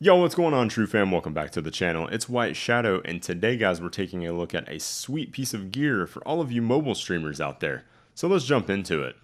Yo, what's going on, True Fam? Welcome back to the channel. It's Whiteshadow, and today, guys, we're taking a look at a sweet piece of gear for all of you mobile streamers out there. So let's jump into it.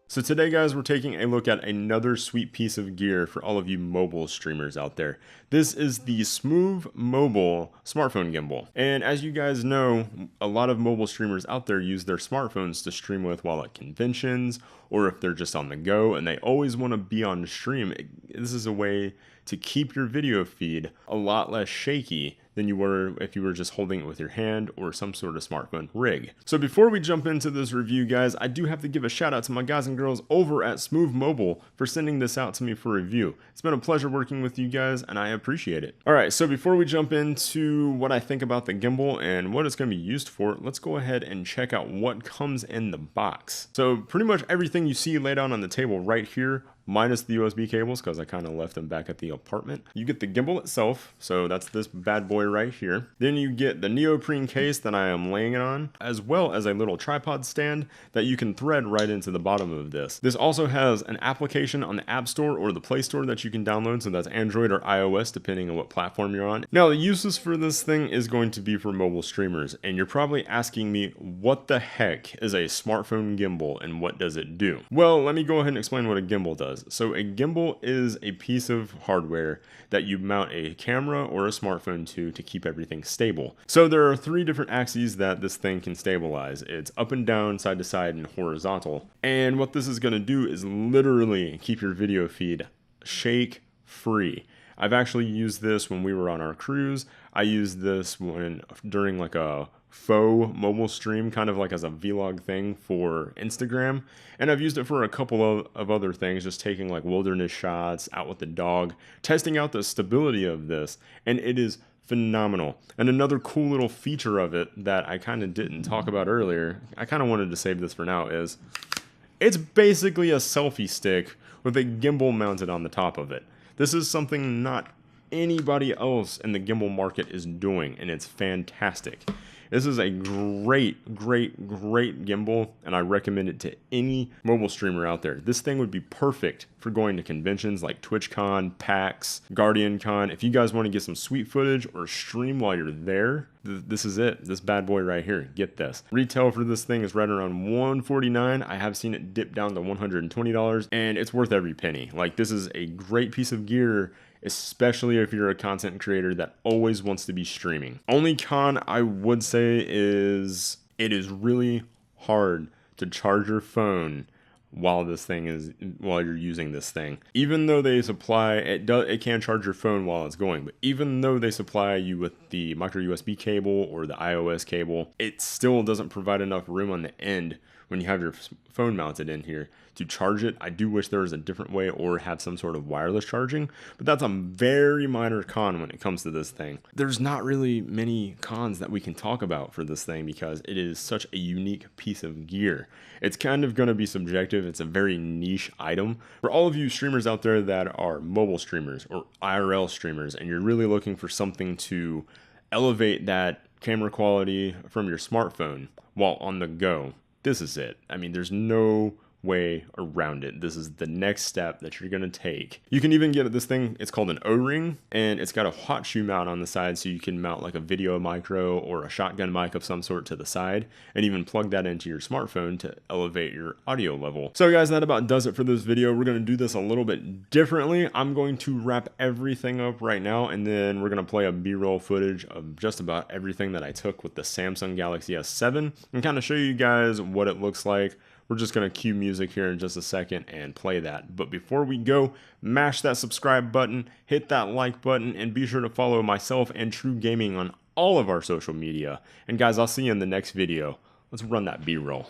So today, guys, we're taking a look at another sweet piece of gear for all of you mobile streamers out there. This is the Smove Mobile Smartphone Gimbal. And as you guys know, a lot of mobile streamers out there use their smartphones to stream with while at conventions, or if they're just on the go and they always want to be on stream. This is a way to keep your video feed a lot less shaky than you were if you were just holding it with your hand or some sort of smartphone rig. So before we jump into this review, guys, I do have to give a shout out to my guys and girls over at Smove Mobile for sending this out to me for review. It's been a pleasure working with you guys and I appreciate it. Alright, so before we jump into what I think about the gimbal and what it's going to be used for, let's go ahead and check out what comes in the box. So pretty much everything you see laid out on the table right here, minus the USB cables because I kind of left them back at the apartment. You get the gimbal itself, so that's this bad boy right here. Then you get the neoprene case that I am laying it on, as well as a little tripod stand that you can thread right into the bottom of this. This also has an application on the App Store or the Play Store that you can download, so that's Android or iOS depending on what platform you're on. Now the uses for this thing is going to be for mobile streamers, and you're probably asking me, what the heck is a smartphone gimbal and what does it do? Well, let me go ahead and explain what a gimbal does. So a gimbal is a piece of hardware that you mount a camera or a smartphone to keep everything stable. So there are three different axes that this thing can stabilize. It's up and down, side to side, and horizontal. And what this is going to do is literally keep your video feed shake free. I've actually used this when we were on our cruise. I used this during like a faux mobile stream, kind of like as a vlog thing for Instagram, and I've used it for a couple of other things, just taking like wilderness shots out with the dog, testing out the stability of this, and it is phenomenal. And another cool little feature of it that I kind of didn't talk about earlier, I kind of wanted to save this for now, is it's basically a selfie stick with a gimbal mounted on the top of it. This is something not anybody else in the gimbal market is doing, and it's fantastic. This is a great gimbal, and I recommend it to any mobile streamer out there. This thing would be perfect for going to conventions like TwitchCon, PAX, GuardianCon. If you guys want to get some sweet footage or stream while you're there, this is it. This bad boy right here. Get this. Retail for this thing is right around $149. I have seen it dip down to $120, and it's worth every penny. Like, this is a great piece of gear, especially if you're a content creator that always wants to be streaming. Only con I would say is it is really hard to charge your phone while you're using this thing. Even though they supply it can charge your phone while it's going, but even though they supply you with the micro USB cable or the iOS cable, it still doesn't provide enough room on the end when you have your phone mounted in here to charge it. I do wish there was a different way or have some sort of wireless charging, but that's a very minor con when it comes to this thing. There's not really many cons that we can talk about for this thing because it is such a unique piece of gear. It's kind of going to be subjective. It's a very niche item. For all of you streamers out there that are mobile streamers or IRL streamers, and you're really looking for something to elevate that camera quality from your smartphone while on the go, this is it. I mean, there's no way around it. This is the next step that you're going to take. You can even get this thing, it's called an O-ring, and it's got a hot shoe mount on the side, so you can mount like a video micro or a shotgun mic of some sort to the side, and even plug that into your smartphone to elevate your audio level. So guys, that about does it for this video. We're going to do this a little bit differently. I'm going to wrap everything up right now, and then we're going to play a B-roll footage of just about everything that I took with the Samsung Galaxy S7 and kind of show you guys what it looks like. We're just going to cue music here in just a second and play that. But before we go, mash that subscribe button, hit that like button, and be sure to follow myself and TRUgaming on all of our social media. And guys, I'll see you in the next video. Let's run that B-roll.